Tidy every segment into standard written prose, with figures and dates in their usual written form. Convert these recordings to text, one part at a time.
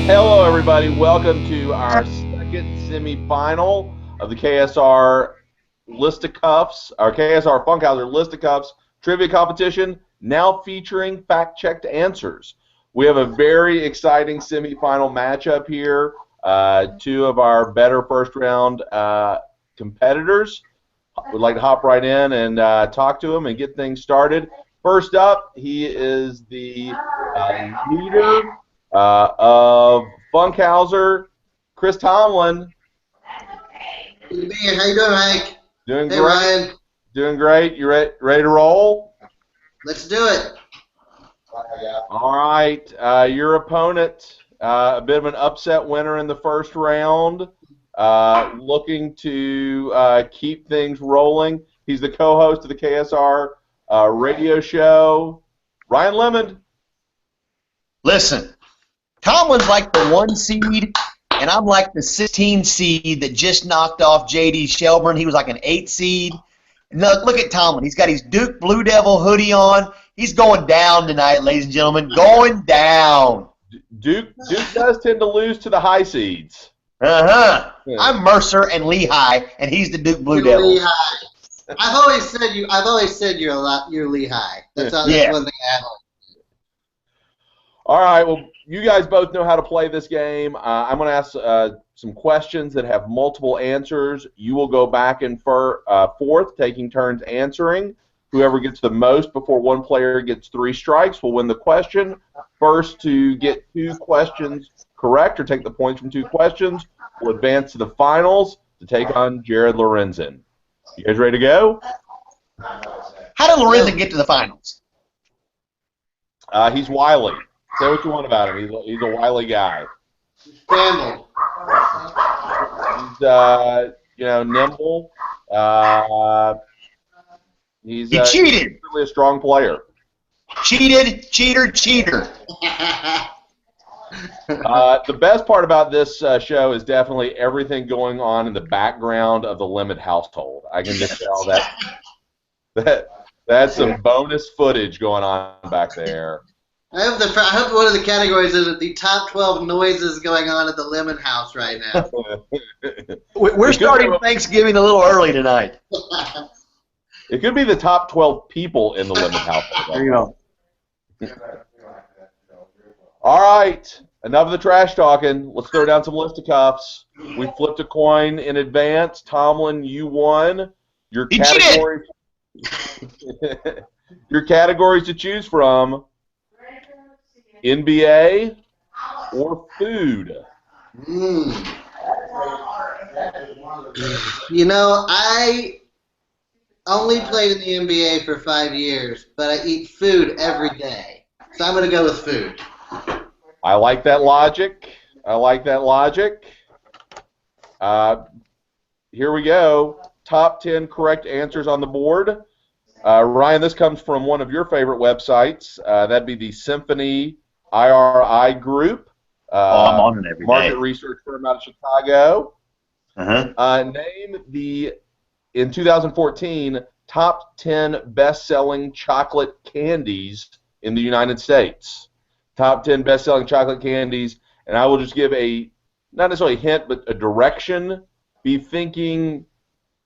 Hello, everybody. Welcome to our second semifinal of the KSR Listicuffs, our KSR Funkhauser Listicuffs trivia competition, now featuring fact-checked answers. We have a very exciting semifinal matchup here. Two of our better first-round competitors. We'd like to hop right in and talk to them and get things started. First up, he is the leader of Funkhauser, Chris Tomlin. Good to be here. How you doing, Hank? Doing hey, great. Ryan. Doing great. You ready to roll? Let's do it. All right. Your opponent, a bit of an upset winner in the first round, looking to keep things rolling. He's the co-host of the KSR radio show, Ryan Lemond. Listen, Tomlin's like the 1 seed, and I'm like the 16 seed that just knocked off J.D. Shelburne. He was like an 8 seed. Look at Tomlin. He's got his Duke Blue Devil hoodie on. He's going down tonight, ladies and gentlemen. Going down. Duke does tend to lose to the high seeds. Uh-huh. Yeah. I'm Mercer and Lehigh, and he's the Duke Blue Devil. Lehigh. I've always said you're Lehigh. That's one thing I have. All right, well, you guys both know how to play this game. I'm going to ask some questions that have multiple answers. You will go back and forth, taking turns answering. Whoever gets the most before one player gets 3 strikes will win the question. First to get 2 questions correct or take the points from 2 questions will advance to the finals to take on Jared Lorenzen. You guys ready to go? How did Lorenzen get to the finals? He's wily. Say what you want about him. He's a wily guy. Scrambled. He's nimble. He's He cheated. He's really a strong player. Cheated, cheater. The best part about this show is definitely everything going on in the background of the Lemond household. I can just tell that's some bonus footage going on back there. I hope one of the categories is the top 12 noises going on at the Lemon House right now. We're starting Thanksgiving a little early tonight. It could be the top 12 people in the Lemond household. There you go. All right, enough of the trash talking. Let's throw down some listicuffs. We flipped a coin in advance. Tomlin, you won. Your categories to choose from: NBA or food. I only played in the NBA for 5 years, but I eat food every day. So I'm going to go with food. I like that logic. Here we go. Top 10 correct answers on the board. Ryan, this comes from one of your favorite websites. That'd be the Symphony IRI Group. I'm on it every day. Market research firm out of Chicago. Uh-huh. Name in 2014, top 10 best-selling chocolate candies in the United States. Top 10 best-selling chocolate candies, and I will just give not necessarily a hint, but a direction. Be thinking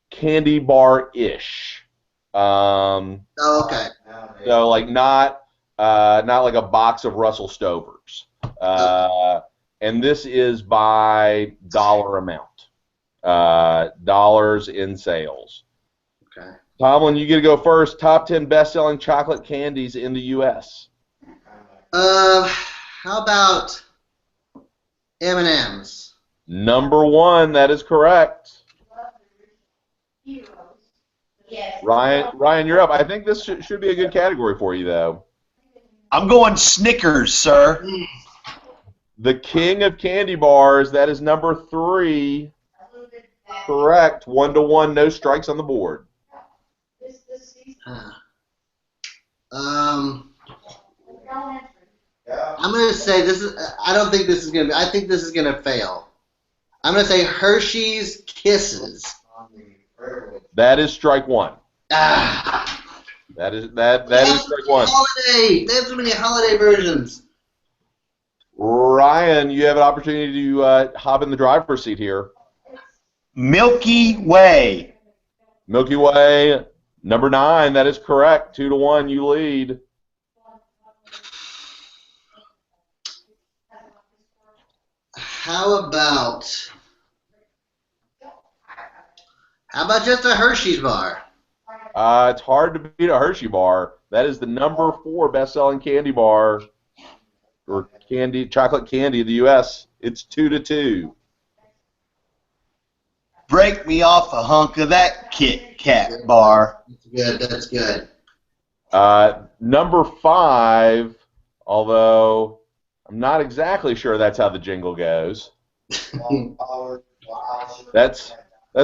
candy bar-ish. Okay. So, like, not like a box of Russell Stovers. And this is by dollar amount. Dollars in sales. Okay. Tomlin, you get to go first. Top 10 best-selling chocolate candies in the U.S. How about M&M's? Number 1, that is correct. Ryan, you're up. I think this should be a good category for you, though. I'm going Snickers, sir. The king of candy bars, that is number 3. Correct. 1-1, no strikes on the board. I'm going to say this is. I don't think this is going to be. I think this is going to fail. I'm going to say Hershey's Kisses. That is strike 1. That is strike one. Holiday. They have so many holiday versions. Ryan, you have an opportunity to hop in the driver's seat here. Milky Way. Milky Way, number 9. That is correct. 2-1. You lead. How about just a Hershey's bar? It's hard to beat a Hershey bar. That is the number 4 best-selling candy bar or chocolate candy in the U.S. It's 2-2. Break me off a hunk of that Kit Kat bar. That's good. Number 5, although I'm not exactly sure that's how the jingle goes. That's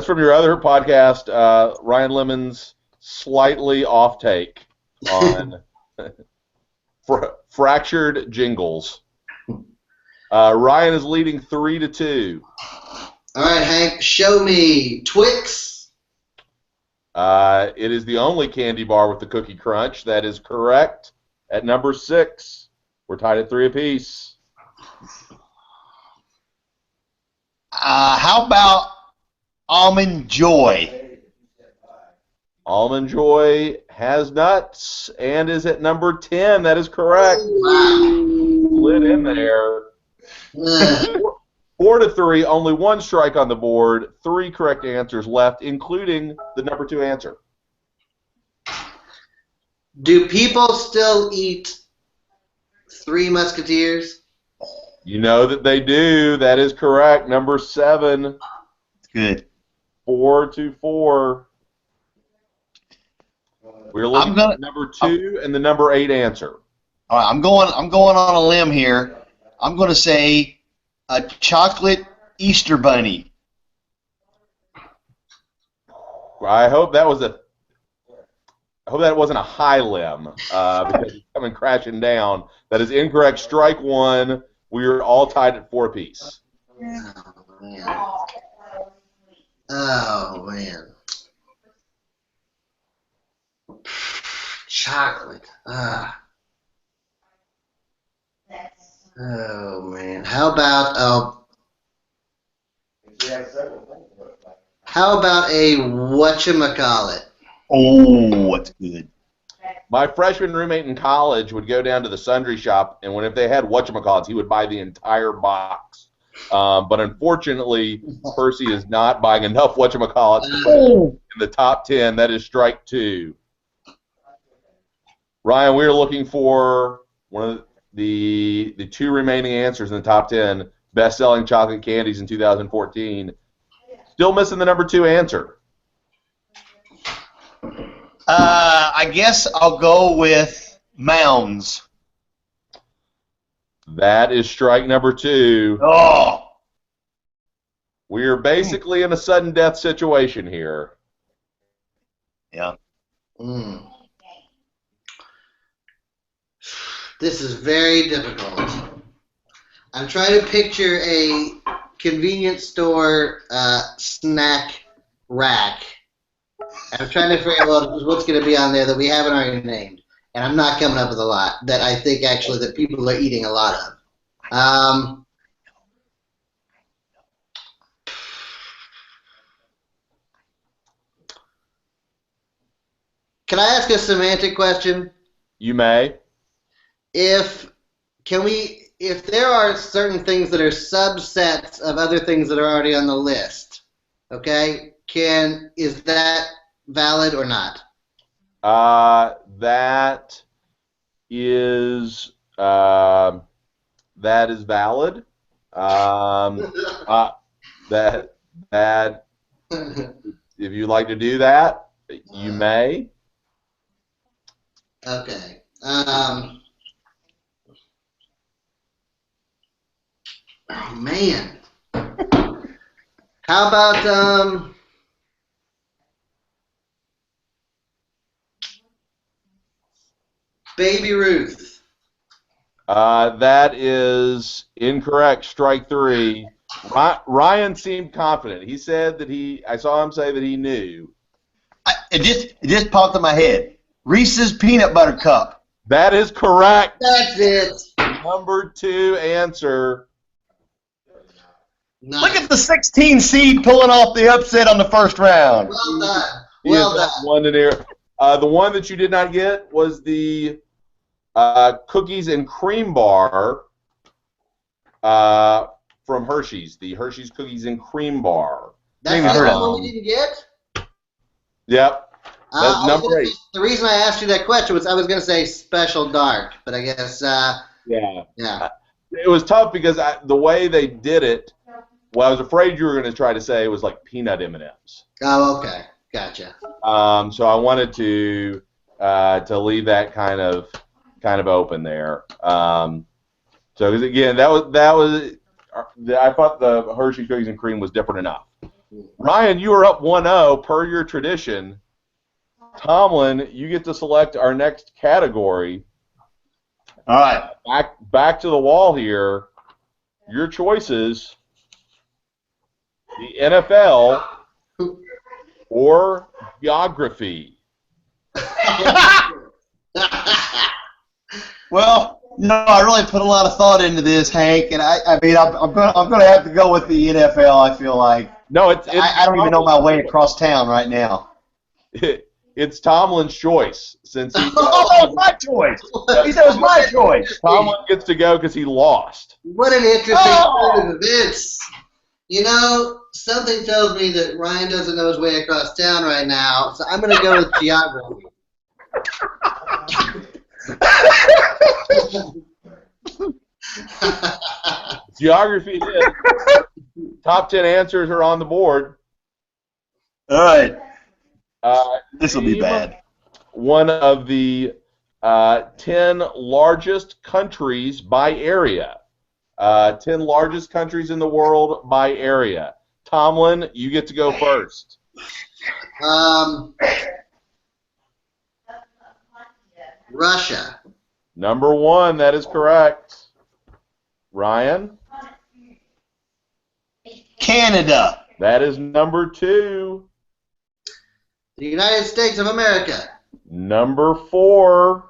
from your other podcast, Ryan Lemon's slightly off take on fractured jingles. Ryan is leading 3-2. All right, Hank, show me Twix. It is the only candy bar with the cookie crunch. That is correct. At number 6, we're tied at 3 apiece. How about Almond Joy? Almond Joy has nuts and is at number 10. That is correct. Wow. Lit in there. 4-3, only 1 strike on the board, 3 correct answers left, including the number 2 answer. Do people still eat Three Musketeers? You know that they do. That is correct. Number 7. Good. 4-4. We're looking at number 2 and the number 8 answer. All right, I'm going on a limb here. I'm going to say a chocolate Easter bunny. I hope that wasn't a high limb because it's coming crashing down. That is incorrect. Strike 1. We are all tied at 4 apiece. Oh, man. Oh, man. Chocolate. Oh, man. How about a whatchamacallit? Oh, that's good. My freshman roommate in college would go down to the sundry shop, and if they had whatchamacallits, he would buy the entire box. But unfortunately, Percy is not buying enough whatchamacallits to put in the top 10. That is strike 2. Ryan, we are looking for one of the 2 remaining answers in the top 10 best-selling chocolate candies in 2014. Still missing the number 2 answer. I guess I'll go with Mounds. That is strike number 2. Oh. We are basically in a sudden death situation here. Yeah. This is very difficult. I'm trying to picture a convenience store snack rack. I'm trying to figure out what's going to be on there that we haven't already named. And I'm not coming up with a lot that I think actually that people are eating a lot of. Can I ask a semantic question? You may. If there are certain things that are subsets of other things that are already on the list, okay, is that valid or not? That is valid. That if you'd like to do that, you may. Okay. Oh man. How about Baby Ruth? That is incorrect. Strike 3. Ryan seemed confident. He said that I saw him say that he knew. It just popped in my head. Reese's Peanut Butter Cup. That is correct. That's it. Number 2 answer. Nice. Look at the 16 seed pulling off the upset on the first round. Well done. He Well is done. one in here. The one that you did not get was the cookies and cream bar from Hershey's. The Hershey's cookies and cream bar. That's Maybe the heard one of we didn't get? Yep. That's I was number gonna 8. say- the reason I asked you that question was I was going to say special dark, but I guess, Yeah. yeah. It was tough because the way they did it, well, I was afraid you were going to try to say it was like peanut M&Ms. Oh, okay. Gotcha. So I wanted to leave that kind of open there. So 'cause again, that was I thought the Hershey cookies and cream was different enough. Ryan, you are up 1-0 per your tradition. Tomlin, you get to select our next category. All right. Back to the wall here. Your choices: the NFL or geography. Well, I really put a lot of thought into this, Hank, and I mean, I'm gonna have to go with the NFL. I feel like No, it's I don't even know my way across town right now. It's Tomlin's choice since he Oh, it's my choice. He said it was my choice. Tomlin gets to go because he lost. What an interesting Oh! turn of events. You know, something tells me that Ryan doesn't know his way across town right now, so I'm going to go with geography. Geography it is. Top 10 answers are on the board. All right. This will be Name bad. One of the 10 largest countries by area. 10 largest countries in the world by area. Tomlin, you get to go first. Russia. Number 1, that is correct. Ryan? Canada. That is number 2. The United States of America. Number 4.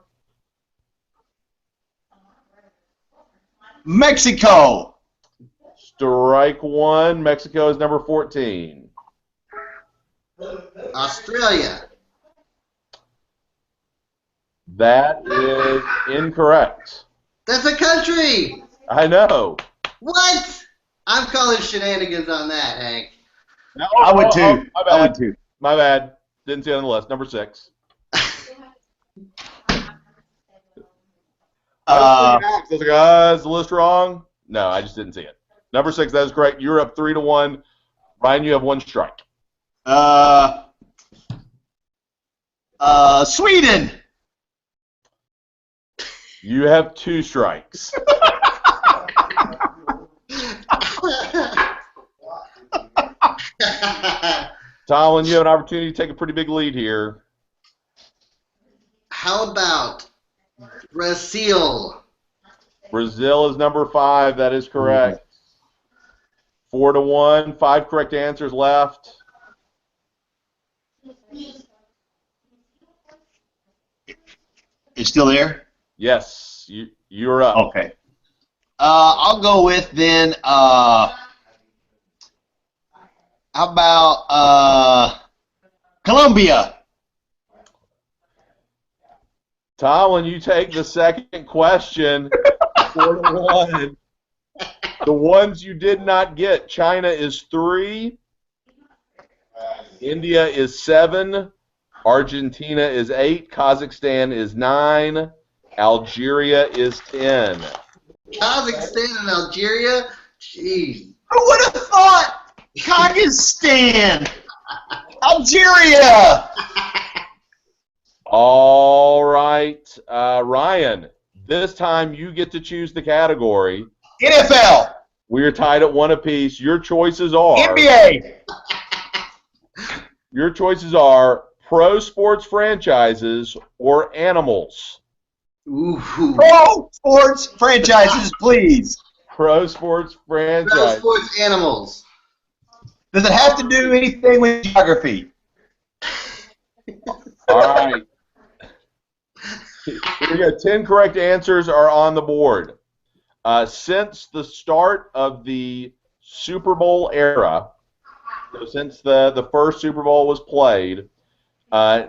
Mexico. Strike 1. Mexico is number 14. Australia. That is incorrect. That's a country. I know. What? I'm calling shenanigans on that, Hank. I would too. My I would bad. too. My bad. Didn't see it on the list. Number 6. I was like, is the list wrong? No, I just didn't see it. Number 6, that is correct. You're up 3-1. Ryan, you have 1 strike. Sweden. You have 2 strikes. Tomlin, you have an opportunity to take a pretty big lead here. How about Brazil? Brazil is number 5. That is correct. 4-1. 5 correct answers left. It's still there? Yes, you're up. Okay. I'll go with then, how about Colombia? Tomlin, you take the second question. 4-1. The ones you did not get: China is 3, India is 7, Argentina is 8, Kazakhstan is 9, Algeria is 10. Kazakhstan and Algeria? Jeez. Who would have thought Kazakhstan? Algeria! All right, Ryan, this time you get to choose the category. NFL. We are tied at 1 apiece. Your choices are NBA. Your choices are pro sports franchises or animals. Ooh. Pro sports franchises, please. Pro sports Pro franchise. sports animals. Does it have to do anything with geography? All right. Here we go. 10 correct answers are on the board. Since the start of the Super Bowl era, so since the first Super Bowl was played,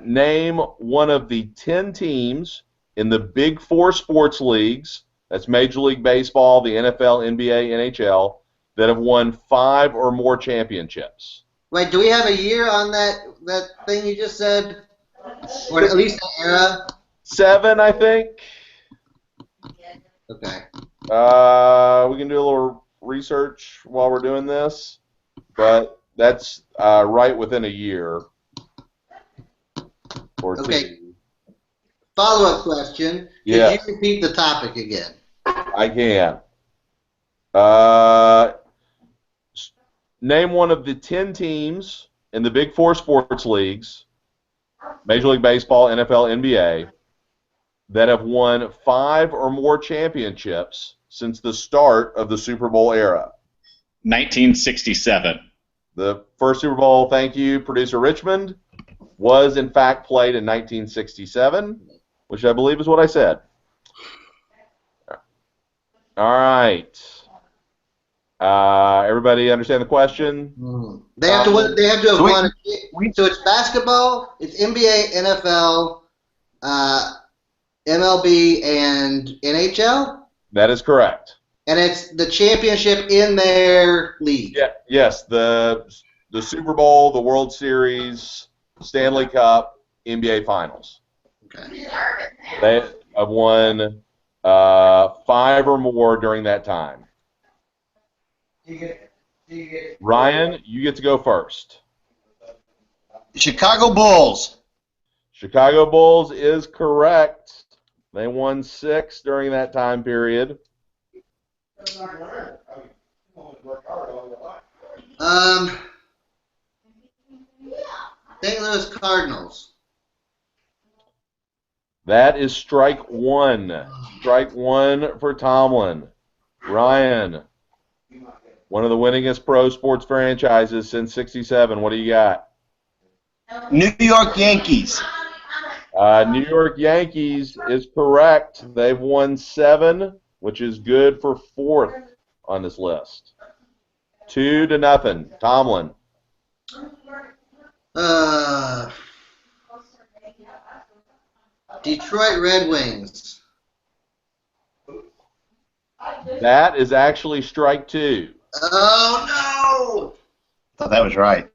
name one of the 10 teams in the Big Four sports leagues, that's Major League Baseball, the NFL, NBA, NHL, that have won 5 or more championships. Wait, do we have a year on that thing you just said? Or at least an era? 7, I think. Okay. We can do a little research while we're doing this, but that's right within a year or two. Okay. Follow-up question. Yes. Could you repeat the topic again? I can. Name one of the 10 teams in the Big Four sports leagues, Major League Baseball, NFL, NBA, that have won 5 or more championships since the start of the Super Bowl era. 1967. The first Super Bowl, thank you, producer Richmond, was in fact played in 1967, which I believe is what I said. All right. Everybody understand the question? They have to win. They have to have won. we- So it's basketball, it's NBA, NFL, MLB, and NHL, That is correct. and it's the championship in their league. Yeah. Yes. The Super Bowl, the World Series, Stanley Cup, NBA Finals. Okay. They have won 5 or more during that time. Ryan, you get to go first. Chicago Bulls. Chicago Bulls is correct. They won 6 during that time period. St. Louis Cardinals. That is strike 1. Strike 1 for Tomlin. Ryan, one of the winningest pro sports franchises since '67. What do you got? New York Yankees. New York Yankees is correct. They've won 7, which is good for 4th on this list. 2-0. Tomlin. Detroit Red Wings. That is actually strike 2. Oh Thought that was right.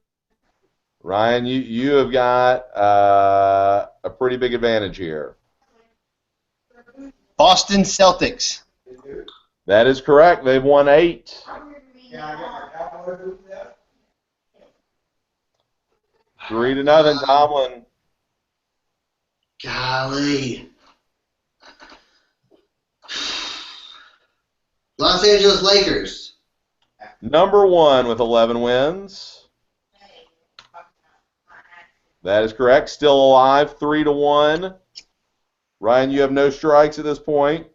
Ryan, you have got a pretty big advantage here. Boston Celtics. That is correct. They've won 8. 3-0. Tomlin. Golly. Los Angeles Lakers. Number 1 with 11 wins. That is correct. Still alive. 3-1. Ryan, you have no strikes at this point.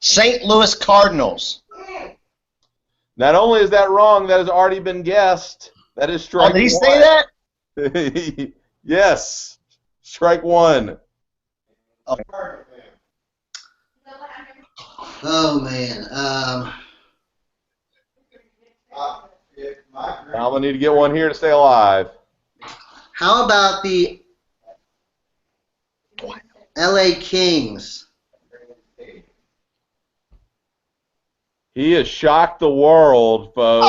St. Louis Cardinals. Not only is that wrong, that has already been guessed. That is strike 1. Did he say that? Yes. Strike 1. Oh, man. I'll need to get one here to stay alive. How about the LA Kings? He has shocked the world, folks.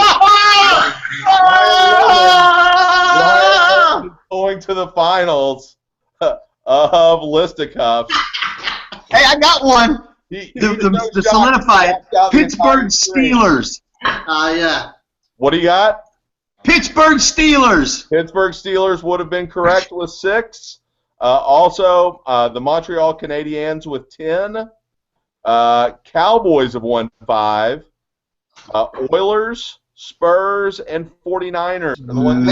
Going to the finals of Listicuffs. Hey, I got one. The solidified Pittsburgh Steelers. Yeah. What do you got? Pittsburgh Steelers. Pittsburgh Steelers would have been correct with 6. Also, the Montreal Canadiens with 10. Cowboys have won 5. Oilers, Spurs, and 49ers are the ones.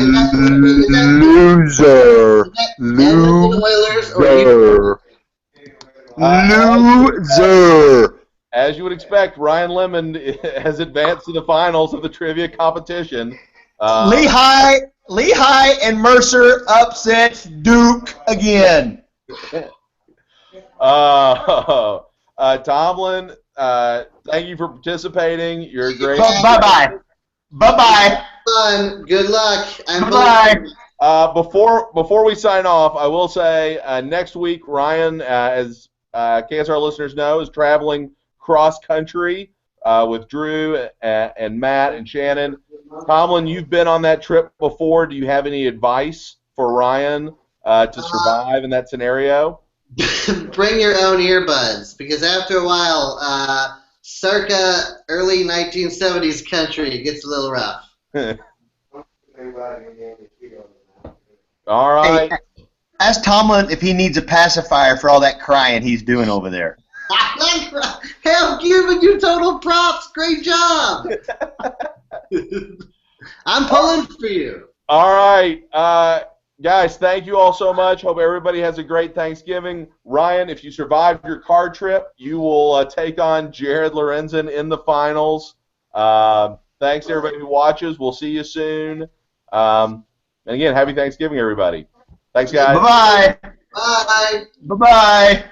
Loser. Loser. As you would expect, Ryan Lemon has advanced to the finals of the trivia competition. Lehigh and Mercer upsets Duke again. Tomlin, thank you for participating. You're a great. Bye-bye. Bye-bye. Fun. Good luck. Bye-bye. Before we sign off, I will say next week, Ryan, as KSR listeners know, is traveling cross-country with Drew and Matt and Shannon. Tomlin, you've been on that trip before. Do you have any advice for Ryan to survive in that scenario? Bring your own earbuds, because after a while, circa early 1970s country gets a little rough. All right. Hey, ask Tomlin if he needs a pacifier for all that crying he's doing over there. Hell, giving you total props. Great job. I'm pulling for you. All right. Guys, thank you all so much. Hope everybody has a great Thanksgiving. Ryan, if you survive your car trip, you will take on Jared Lorenzen in the finals. Thanks to everybody who watches. We'll see you soon. And again, happy Thanksgiving, everybody. Thanks, guys. Bye-bye. Bye. Bye-bye.